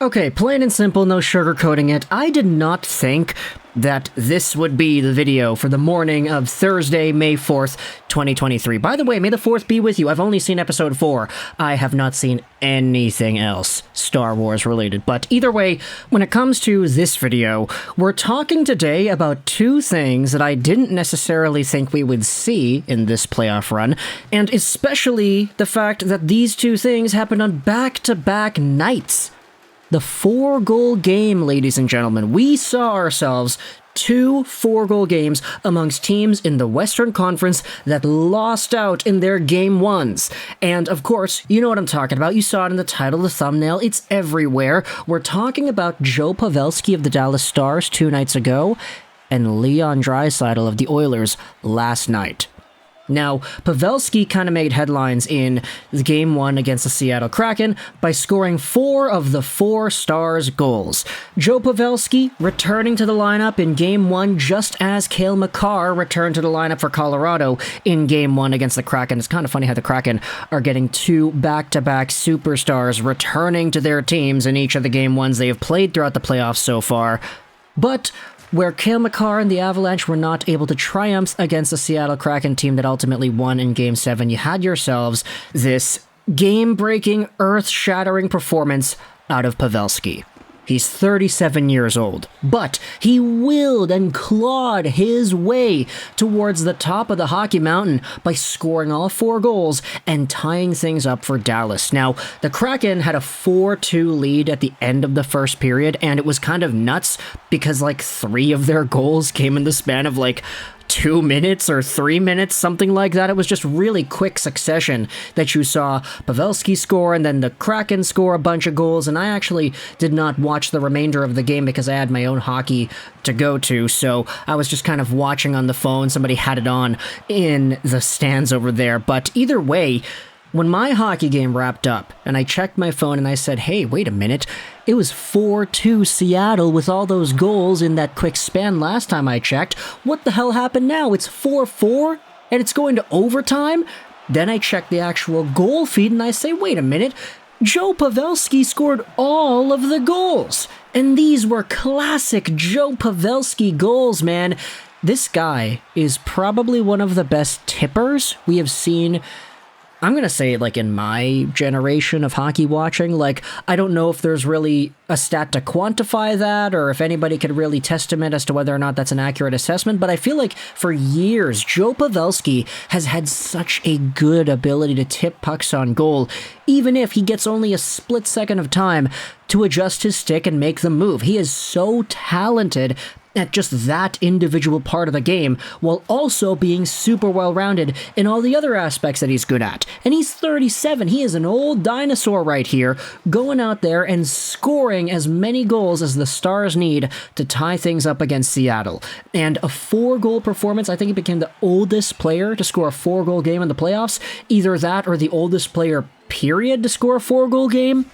Okay, plain and simple, no sugarcoating it. I did not think that this would be the video for the morning of Thursday, May 4th, 2023. By the way, may the 4th be with you. I've only seen episode 4. I have not seen anything else Star Wars related. But either way, when it comes to this video, we're talking today about two things that I didn't necessarily think we would see in this playoff run, and especially the fact that these two things happened on back-to-back nights. The 4-goal game, ladies and gentlemen. We saw ourselves 2 4-goal games amongst teams in the Western Conference that lost out in their game ones. And of course, you know what I'm talking about. You saw it in the title, the thumbnail. It's everywhere. We're talking about Joe Pavelski of the Dallas Stars 2 nights ago and Leon Draisaitl of the Oilers last night. Now, Pavelski kind of made headlines in the Game 1 against the Seattle Kraken by scoring 4 of the 4 Stars' goals. Joe Pavelski returning to the lineup in Game 1 just as Cale Makar returned to the lineup for Colorado in Game 1 against the Kraken. It's kind of funny how the Kraken are getting 2 back-to-back superstars returning to their teams in each of the Game 1s they have played throughout the playoffs so far. But where Cale Makar and the Avalanche were not able to triumph against the Seattle Kraken team that ultimately won in Game 7, you had yourselves this game-breaking, earth-shattering performance out of Pavelski. He's 37 years old, but he willed and clawed his way towards the top of the hockey mountain by scoring all 4 goals and tying things up for Dallas. Now, the Kraken had a 4-2 lead at the end of the first period, and it was kind of nuts because 3 of their goals came in the span of 2 minutes or 3 minutes, something like that. It was just really quick succession that you saw Pavelski score and then the Kraken score a bunch of goals, and I actually did not watch the remainder of the game because I had my own hockey to go to, so I was just kind of watching on the phone. Somebody had it on in the stands over there, but either way, when my hockey game wrapped up and I checked my phone and I said, hey, wait a minute, it was 4-2 Seattle with all those goals in that quick span last time I checked. What the hell happened now? It's 4-4 and it's going to overtime? Then I checked the actual goal feed and I say, wait a minute, Joe Pavelski scored all of the goals. And these were classic Joe Pavelski goals, man. This guy is probably one of the best tippers we have seen. I'm going to say, in my generation of hockey watching, I don't know if there's really a stat to quantify that or if anybody could really testament as to whether or not that's an accurate assessment, but I feel like for years, Joe Pavelski has had such a good ability to tip pucks on goal, even if he gets only a split second of time to adjust his stick and make the move. He is so talented at just that individual part of the game, while also being super well-rounded in all the other aspects that he's good at. And he's 37. He is an old dinosaur right here, going out there and scoring as many goals as the Stars need to tie things up against Seattle. And a 4-goal performance, I think he became the oldest player to score a 4-goal game in the playoffs. Either that or the oldest player, period, to score a 4-goal game.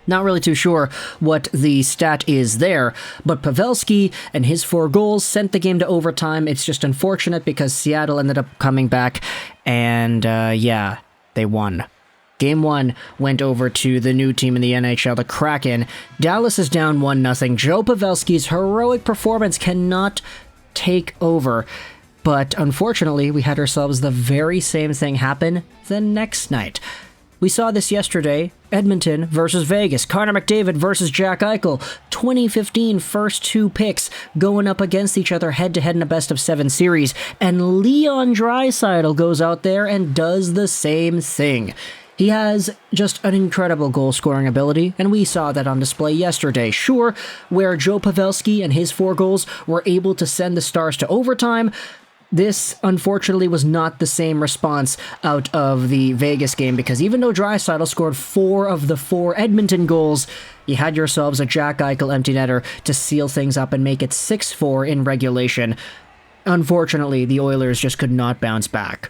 Not really too sure what the stat is there, but Pavelski and his 4 goals sent the game to overtime. It's just unfortunate because Seattle ended up coming back and, they won. Game 1 went over to the new team in the NHL, the Kraken. Dallas is down 1-0. Joe Pavelski's heroic performance cannot take over. But unfortunately, we had ourselves the very same thing happen the next night. We saw this yesterday, Edmonton versus Vegas, Connor McDavid versus Jack Eichel, 2015 first 2 picks going up against each other head-to-head in a best-of-7 series, and Leon Draisaitl goes out there and does the same thing. He has just an incredible goal-scoring ability, and we saw that on display yesterday. Sure, where Joe Pavelski and his 4 goals were able to send the Stars to overtime, this, unfortunately, was not the same response out of the Vegas game, because even though Draisaitl scored 4 of the 4 Edmonton goals, you had yourselves a Jack Eichel empty netter to seal things up and make it 6-4 in regulation. Unfortunately, the Oilers just could not bounce back.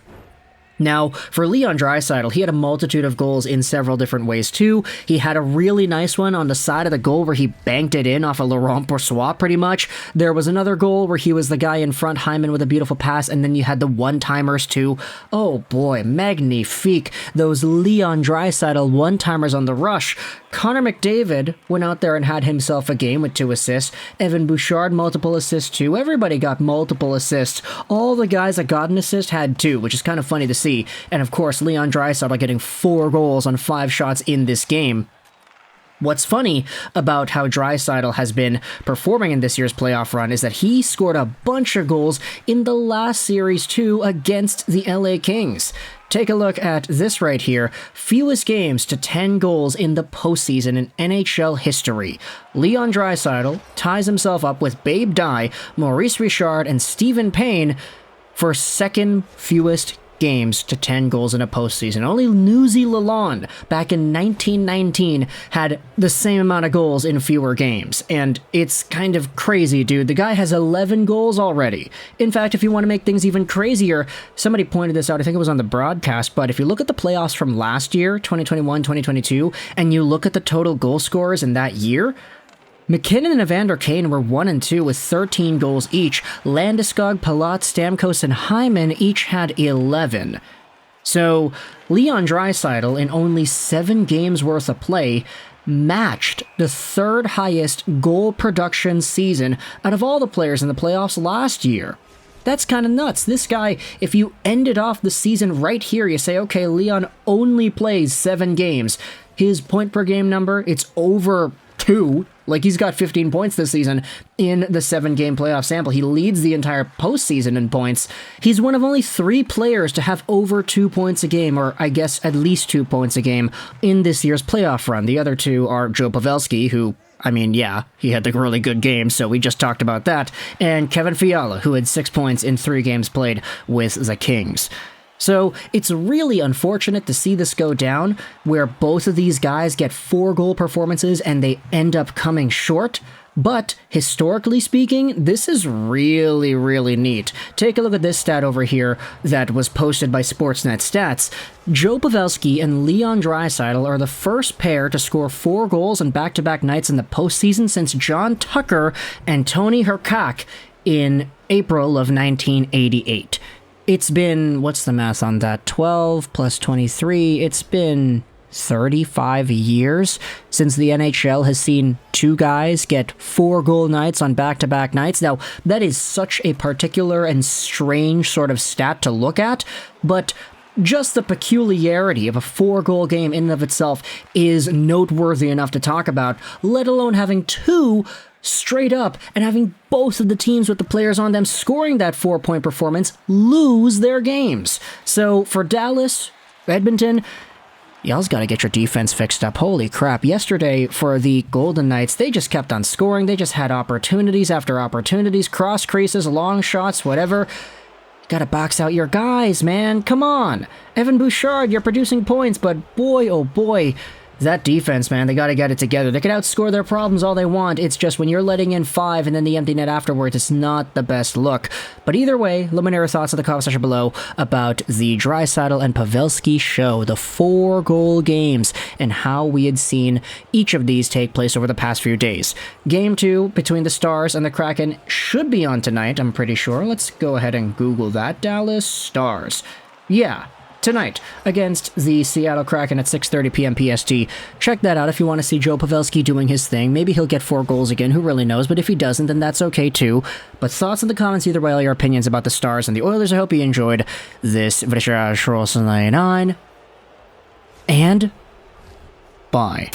Now, for Leon Draisaitl, he had a multitude of goals in several different ways too. He had a really nice one on the side of the goal where he banked it in off a Laurent Bourgeois pretty much. There was another goal where he was the guy in front, Hyman with a beautiful pass, and then you had the one-timers too. Oh boy, magnifique. Those Leon Draisaitl one-timers on the rush. Connor McDavid went out there and had himself a game with 2 assists. Evan Bouchard, multiple assists too. Everybody got multiple assists. All the guys that got an assist had 2, which is kind of funny to see. And of course, Leon Draisaitl getting 4 goals on 5 shots in this game. What's funny about how Draisaitl has been performing in this year's playoff run is that he scored a bunch of goals in the last series too against the LA Kings. Take a look at this right here. Fewest games to 10 goals in the postseason in NHL history. Leon Draisaitl ties himself up with Babe Dye, Maurice Richard, and Stephen Payne for second fewest games to 10 goals in a postseason. Only Newsy Lalonde back in 1919 had the same amount of goals in fewer games. And it's kind of crazy, dude. The guy has 11 goals already. In fact, if you want to make things even crazier, somebody pointed this out, I think it was on the broadcast, but if you look at the playoffs from last year, 2021, 2022, and you look at the total goal scorers in that year, McKinnon and Evander Kane were 1 and 2 with 13 goals each. Landeskog, Palat, Stamkos, and Hyman each had 11. So, Leon Draisaitl, in only 7 games worth of play, matched the 3rd highest goal production season out of all the players in the playoffs last year. That's kind of nuts. This guy, if you ended off the season right here, you say, okay, Leon only plays 7 games. His point per game number, it's over 2. Like, he's got 15 points this season in the 7-game playoff sample. He leads the entire postseason in points. He's one of only 3 players to have over 2 points a game, or I guess at least 2 points a game, in this year's playoff run. The other 2 are Joe Pavelski, who, I mean, yeah, he had the really good game, so we just talked about that, and Kevin Fiala, who had 6 points in 3 games played with the Kings. So, it's really unfortunate to see this go down, where both of these guys get 4-goal performances and they end up coming short, but historically speaking, this is really, really neat. Take a look at this stat over here that was posted by Sportsnet Stats. Joe Pavelski and Leon Draisaitl are the first pair to score 4 goals on back-to-back nights in the postseason since John Tucker and Tony Herkak in April of 1988. It's been, what's the math on that, 12 plus 23, it's been 35 years since the NHL has seen 2 guys get 4-goal nights on back-to-back nights. Now, that is such a particular and strange sort of stat to look at, but just the peculiarity of a 4-goal game in and of itself is noteworthy enough to talk about, let alone having 2 straight up and having both of the teams with the players on them scoring that 4-point performance lose their games. So for Dallas, Edmonton, y'all's got to get your defense fixed up. Holy crap. Yesterday for the Golden Knights, they just kept on scoring. They just had opportunities after opportunities, cross creases, long shots, whatever. Gotta box out your guys, man. Come on. Evan Bouchard, you're producing points, but boy, oh boy, that defense, man, they gotta get it together. They can outscore their problems all they want. It's just when you're letting in 5 and then the empty net afterwards, it's not the best look. But either way, let me know your thoughts in the comment section below about the Draisaitl and Pavelski show, the 4-goal games, and how we had seen each of these take place over the past few days. Game 2 between the Stars and the Kraken should be on tonight, I'm pretty sure. Let's go ahead and Google that. Dallas Stars. Yeah. Tonight, against the Seattle Kraken at 6:30 p.m. PST. Check that out if you want to see Joe Pavelski doing his thing. Maybe he'll get 4 goals again, who really knows, but if he doesn't, then that's okay too. But thoughts in the comments either way, all your opinions about the Stars and the Oilers. I hope you enjoyed this Juraj 99, and bye.